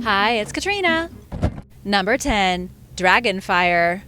Hi, it's Katrina. Number 10. Dragon Fire.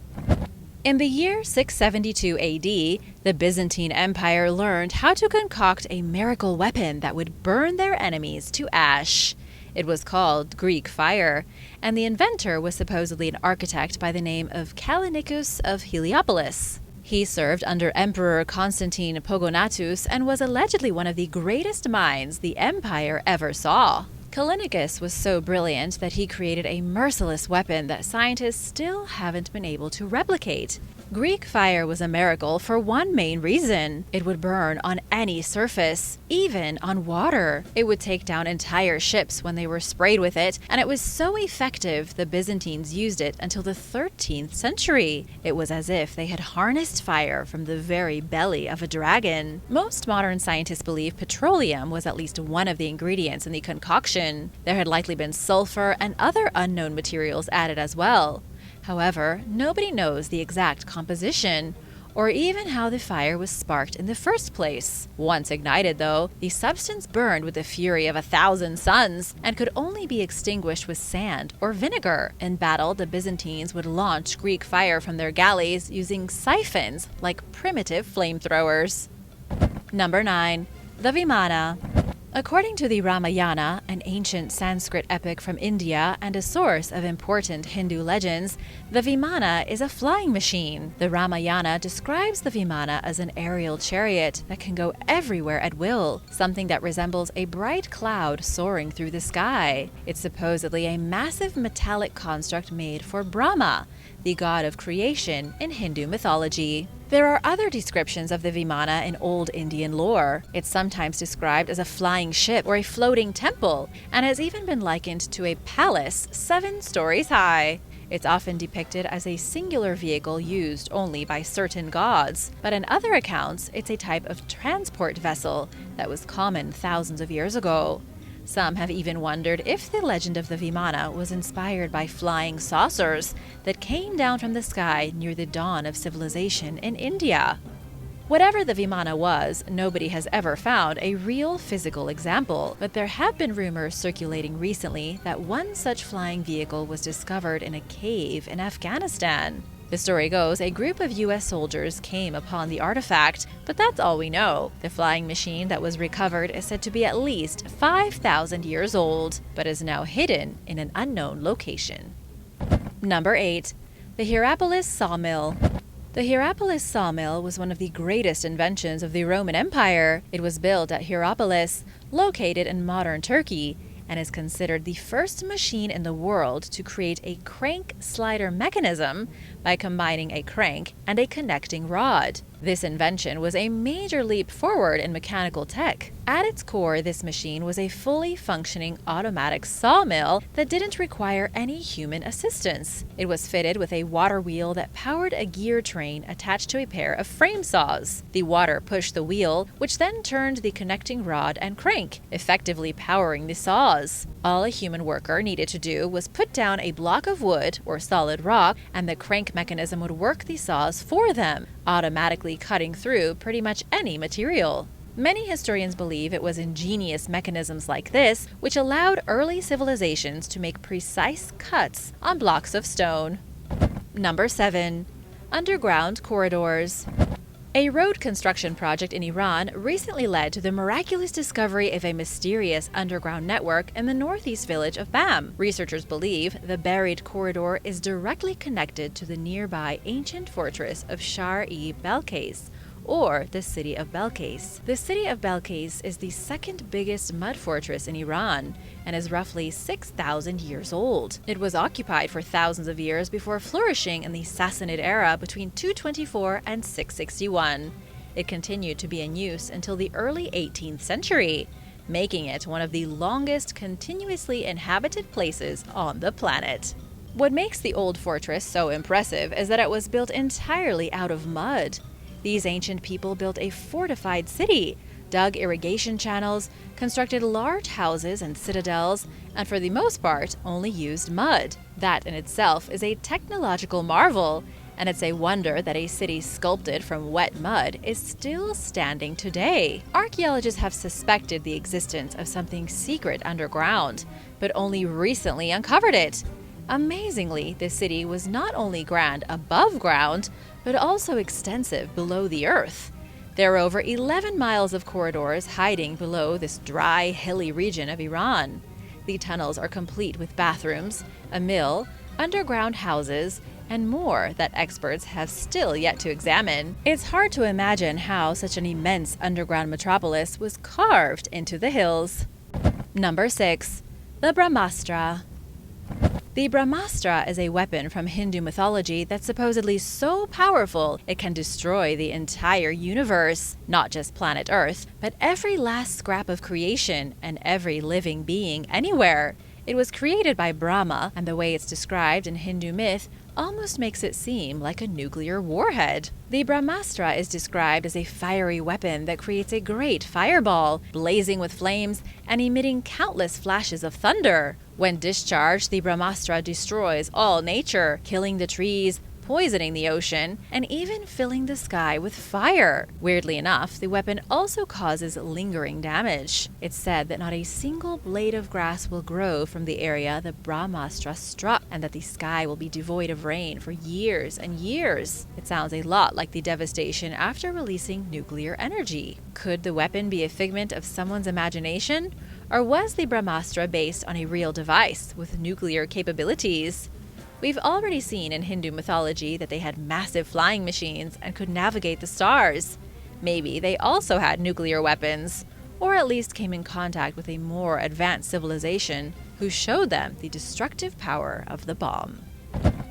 In the year 672 AD, the Byzantine Empire learned how to concoct a miracle weapon that would burn their enemies to ash. It was called Greek fire, and the inventor was supposedly an architect by the name of Callinicus of Hierapolis. He served under Emperor Constantine Pogonatus and was allegedly one of the greatest minds the empire ever saw. Callinicus was so brilliant that he created a merciless weapon that scientists still haven't been able to replicate. Greek fire was a miracle for one main reason. It would burn on any surface, even on water. It would take down entire ships when they were sprayed with it, and it was so effective the Byzantines used it until the 13th century. It was as if they had harnessed fire from the very belly of a dragon. Most modern scientists believe petroleum was at least one of the ingredients in the concoction. There had likely been sulfur and other unknown materials added as well. However, nobody knows the exact composition, or even how the fire was sparked in the first place. Once ignited, though, the substance burned with the fury of 1,000 suns and could only be extinguished with sand or vinegar. In battle, the Byzantines would launch Greek fire from their galleys using siphons like primitive flamethrowers. Number 9. The Vimana. According to the Ramayana, an ancient Sanskrit epic from India and a source of important Hindu legends, the Vimana is a flying machine. The Ramayana describes the Vimana as an aerial chariot that can go everywhere at will, something that resembles a bright cloud soaring through the sky. It's supposedly a massive metallic construct made for Brahma, the god of creation in Hindu mythology. There are other descriptions of the Vimana in old Indian lore. It's sometimes described as a flying ship or a floating temple, and has even been likened to a palace 7 stories high. It's often depicted as a singular vehicle used only by certain gods, but in other accounts, it's a type of transport vessel that was common thousands of years ago. Some have even wondered if the legend of the Vimana was inspired by flying saucers that came down from the sky near the dawn of civilization in India. Whatever the Vimana was, nobody has ever found a real physical example, but there have been rumors circulating recently that one such flying vehicle was discovered in a cave in Afghanistan. The story goes a group of U.S. soldiers came upon the artifact, but that's all we know. The flying machine that was recovered is said to be at least 5,000 years old, but is now hidden in an unknown location. Number 8. The Hierapolis Sawmill. The Hierapolis Sawmill was one of the greatest inventions of the Roman Empire. It was built at Hierapolis, located in modern Turkey, and is considered the first machine in the world to create a crank slider mechanism by combining a crank and a connecting rod. This invention was a major leap forward in mechanical tech. At its core, this machine was a fully functioning automatic sawmill that didn't require any human assistance. It was fitted with a water wheel that powered a gear train attached to a pair of frame saws. The water pushed the wheel, which then turned the connecting rod and crank, effectively powering the saws. All a human worker needed to do was put down a block of wood or solid rock, and the crank mechanism would work the saws for them, automatically cutting through pretty much any material. Many historians believe it was ingenious mechanisms like this which allowed early civilizations to make precise cuts on blocks of stone. Number 7. Underground corridors. A road construction project in Iran recently led to the miraculous discovery of a mysterious underground network in the northeast village of Bam. Researchers believe the buried corridor is directly connected to the nearby ancient fortress of Shar-e-Belkais, or the city of Belkais. The city of Belkais is the second biggest mud fortress in Iran and is roughly 6,000 years old. It was occupied for thousands of years before flourishing in the Sassanid era between 224 and 661. It continued to be in use until the early 18th century, making it one of the longest continuously inhabited places on the planet. What makes the old fortress so impressive is that it was built entirely out of mud. These ancient people built a fortified city, dug irrigation channels, constructed large houses and citadels, and for the most part only used mud. That in itself is a technological marvel, and it's a wonder that a city sculpted from wet mud is still standing today. Archaeologists have suspected the existence of something secret underground, but only recently uncovered it. Amazingly, the city was not only grand above ground, but also extensive below the earth. There are over 11 miles of corridors hiding below this dry, hilly region of Iran. The tunnels are complete with bathrooms, a mill, underground houses, and more that experts have still yet to examine. It's hard to imagine how such an immense underground metropolis was carved into the hills. Number 6. The Brahmastra. The Brahmastra is a weapon from Hindu mythology that's supposedly so powerful it can destroy the entire universe, not just planet Earth, but every last scrap of creation and every living being anywhere. It was created by Brahma, and the way it's described in Hindu myth almost makes it seem like a nuclear warhead. The Brahmastra is described as a fiery weapon that creates a great fireball, blazing with flames and emitting countless flashes of thunder. When discharged, the Brahmastra destroys all nature, killing the trees, poisoning the ocean, and even filling the sky with fire. Weirdly enough, the weapon also causes lingering damage. It's said that not a single blade of grass will grow from the area the Brahmastra struck, and that the sky will be devoid of rain for years and years. It sounds a lot like the devastation after releasing nuclear energy. Could the weapon be a figment of someone's imagination? Or was the Brahmastra based on a real device with nuclear capabilities? We've already seen in Hindu mythology that they had massive flying machines and could navigate the stars. Maybe they also had nuclear weapons, or at least came in contact with a more advanced civilization who showed them the destructive power of the bomb.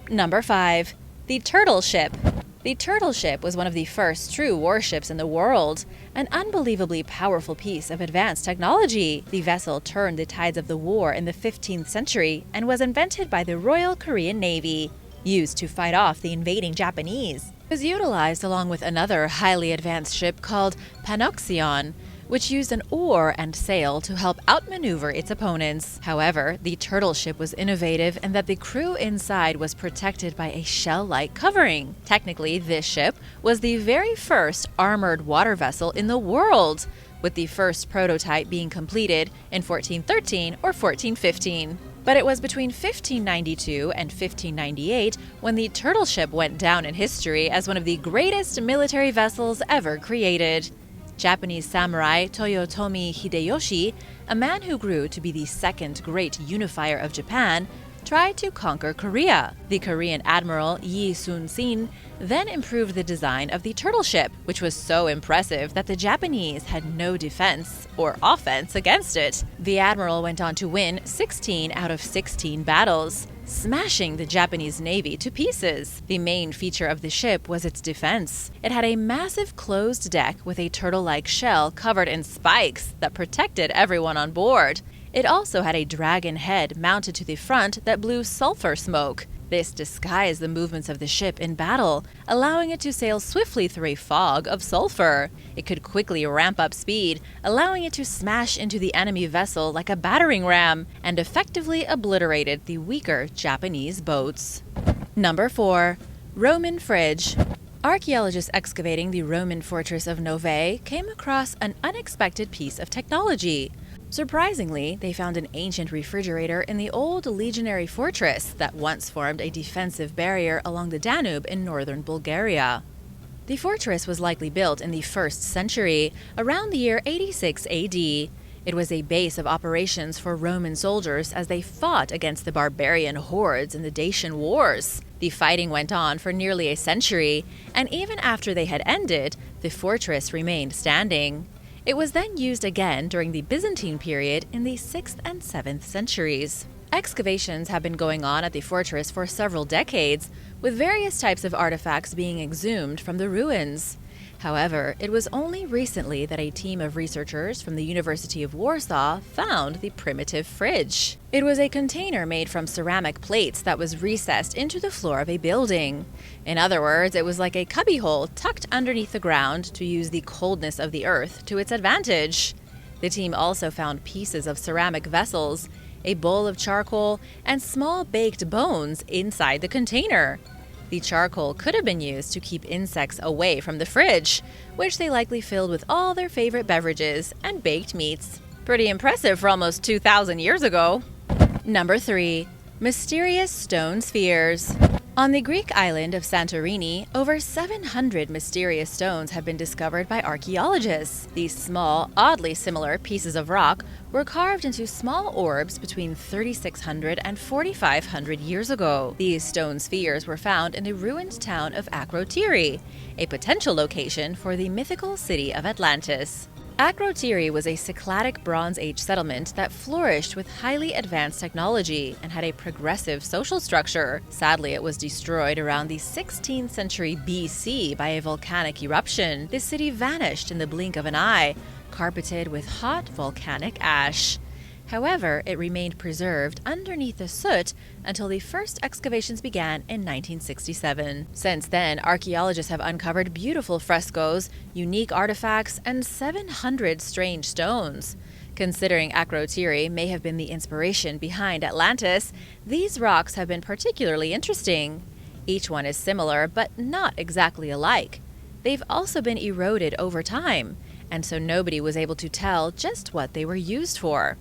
Number 5. The Turtle Ship. The Turtle Ship was one of the first true warships in the world, an unbelievably powerful piece of advanced technology. The vessel turned the tides of the war in the 15th century and was invented by the Royal Korean Navy, used to fight off the invading Japanese. It was utilized along with another highly advanced ship called Panoxion, which used an oar and sail to help outmaneuver its opponents. However, the turtle ship was innovative in that the crew inside was protected by a shell-like covering. Technically, this ship was the very first armored water vessel in the world, with the first prototype being completed in 1413 or 1415. But it was between 1592 and 1598 when the turtle ship went down in history as one of the greatest military vessels ever created. Japanese samurai Toyotomi Hideyoshi, a man who grew to be the second great unifier of Japan, tried to conquer Korea. The Korean admiral Yi Sun-sin then improved the design of the turtle ship, which was so impressive that the Japanese had no defense or offense against it. The admiral went on to win 16 out of 16 battles, smashing the Japanese navy to pieces. The main feature of the ship was its defense. It had a massive closed deck with a turtle-like shell covered in spikes that protected everyone on board. It also had a dragon head mounted to the front that blew sulfur smoke. This disguised the movements of the ship in battle, allowing it to sail swiftly through a fog of sulfur. It could quickly ramp up speed, allowing it to smash into the enemy vessel like a battering ram, and effectively obliterated the weaker Japanese boats. Number 4. Roman Fridge. Archaeologists excavating the Roman fortress of Novae came across an unexpected piece of technology. Surprisingly, they found an ancient refrigerator in the old legionary fortress that once formed a defensive barrier along the Danube in northern Bulgaria. The fortress was likely built in the 1st century, around the year 86 AD. It was a base of operations for Roman soldiers as they fought against the barbarian hordes in the Dacian Wars. The fighting went on for nearly a century, and even after they had ended, the fortress remained standing. It was then used again during the Byzantine period in the 6th and 7th centuries. Excavations have been going on at the fortress for several decades, with various types of artifacts being exhumed from the ruins. However, it was only recently that a team of researchers from the University of Warsaw found the primitive fridge. It was a container made from ceramic plates that was recessed into the floor of a building. In other words, it was like a cubbyhole tucked underneath the ground to use the coldness of the earth to its advantage. The team also found pieces of ceramic vessels, a bowl of charcoal, and small baked bones inside the container. The charcoal could have been used to keep insects away from the fridge, which they likely filled with all their favorite beverages and baked meats. Pretty impressive for almost 2,000 years ago. Number 3. Mysterious stone spheres. On the Greek island of Santorini, over 700 mysterious stones have been discovered by archaeologists. These small, oddly similar pieces of rock were carved into small orbs between 3,600 and 4,500 years ago. These stone spheres were found in the ruined town of Akrotiri, a potential location for the mythical city of Atlantis. Akrotiri was a Cycladic Bronze Age settlement that flourished with highly advanced technology and had a progressive social structure. Sadly, it was destroyed around the 16th century BC by a volcanic eruption. The city vanished in the blink of an eye, carpeted with hot volcanic ash. However, it remained preserved underneath the soot until the first excavations began in 1967. Since then, archaeologists have uncovered beautiful frescoes, unique artifacts, and 700 strange stones. Considering Akrotiri may have been the inspiration behind Atlantis, these rocks have been particularly interesting. Each one is similar, but not exactly alike. They've also been eroded over time, and so nobody was able to tell just what they were used for.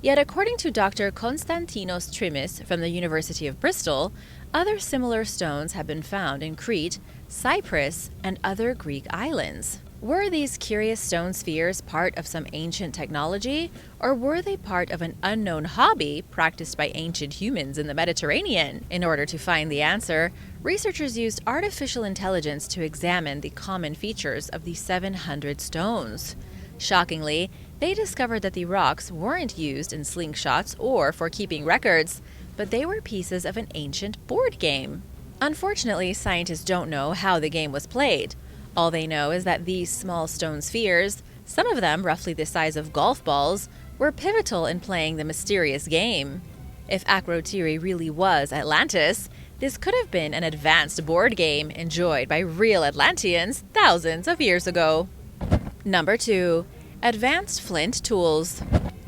Yet according to Dr. Konstantinos Trimis from the University of Bristol, other similar stones have been found in Crete, Cyprus, and other Greek islands. Were these curious stone spheres part of some ancient technology, or were they part of an unknown hobby practiced by ancient humans in the Mediterranean? In order to find the answer, researchers used artificial intelligence to examine the common features of the 700 stones. Shockingly, they discovered that the rocks weren't used in slingshots or for keeping records, but they were pieces of an ancient board game. Unfortunately, scientists don't know how the game was played. All they know is that these small stone spheres, some of them roughly the size of golf balls, were pivotal in playing the mysterious game. If Akrotiri really was Atlantis, this could have been an advanced board game enjoyed by real Atlanteans thousands of years ago. Number 2. Advanced flint tools.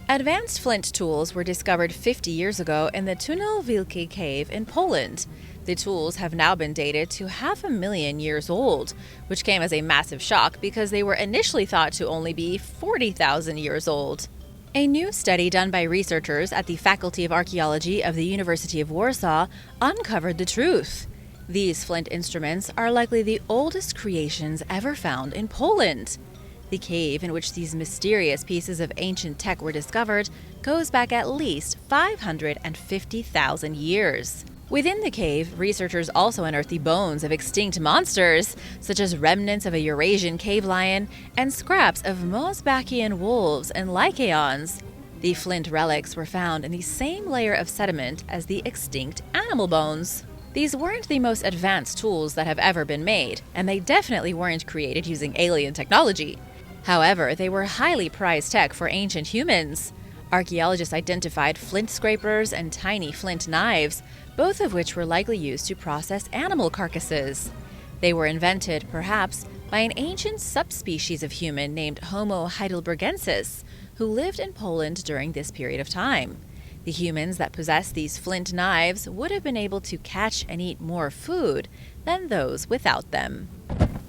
Advanced flint tools were discovered 50 years ago in the Tunel Wielkie cave in Poland. The tools have now been dated to 500,000 years old, which came as a massive shock because they were initially thought to only be 40,000 years old. A new study done by researchers at the Faculty of Archaeology of the University of Warsaw uncovered the truth. These flint instruments are likely the oldest creations ever found in Poland. The cave in which these mysterious pieces of ancient tech were discovered goes back at least 550,000 years. Within the cave, researchers also unearthed the bones of extinct monsters, such as remnants of a Eurasian cave lion and scraps of Mosbachian wolves and lycaons. The flint relics were found in the same layer of sediment as the extinct animal bones. These weren't the most advanced tools that have ever been made, and they definitely weren't created using alien technology. However, they were highly prized tech for ancient humans. Archaeologists identified flint scrapers and tiny flint knives, both of which were likely used to process animal carcasses. They were invented, perhaps, by an ancient subspecies of human named Homo heidelbergensis, who lived in Poland during this period of time. The humans that possessed these flint knives would have been able to catch and eat more food than those without them.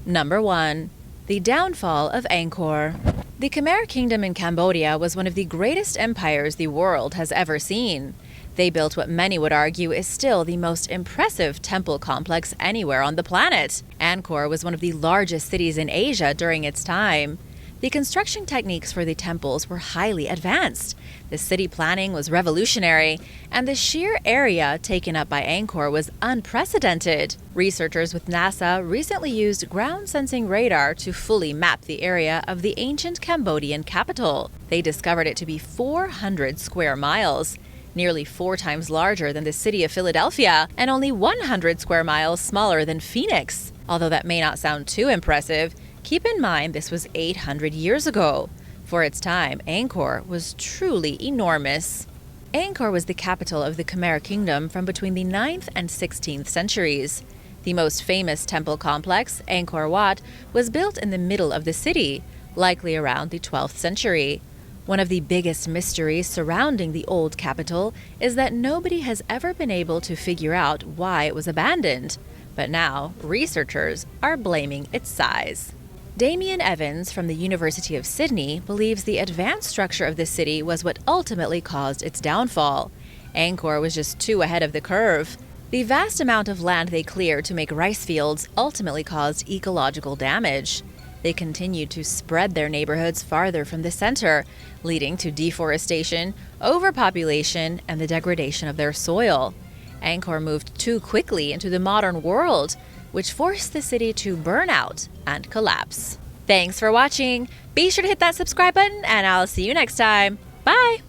Number 1. The downfall of Angkor. The Khmer Kingdom in Cambodia was one of the greatest empires the world has ever seen. They built what many would argue is still the most impressive temple complex anywhere on the planet. Angkor was one of the largest cities in Asia during its time. The construction techniques for the temples were highly advanced. The city planning was revolutionary, and the sheer area taken up by Angkor was unprecedented. Researchers with NASA recently used ground-sensing radar to fully map the area of the ancient Cambodian capital. They discovered it to be 400 square miles, nearly 4 times larger than the city of Philadelphia, and only 100 square miles smaller than Phoenix. Although that may not sound too impressive, keep in mind this was 800 years ago. For its time, Angkor was truly enormous. Angkor was the capital of the Khmer Kingdom from between the 9th and 16th centuries. The most famous temple complex, Angkor Wat, was built in the middle of the city, likely around the 12th century. One of the biggest mysteries surrounding the old capital is that nobody has ever been able to figure out why it was abandoned. But now, researchers are blaming its size. Damien Evans from the University of Sydney believes the advanced structure of the city was what ultimately caused its downfall. Angkor was just too ahead of the curve. The vast amount of land they cleared to make rice fields ultimately caused ecological damage. They continued to spread their neighborhoods farther from the center, leading to deforestation, overpopulation, and the degradation of their soil. Angkor moved too quickly into the modern world, which forced the city to burn out and collapse. Thanks for watching. Be sure to hit that subscribe button, and I'll see you next time. Bye!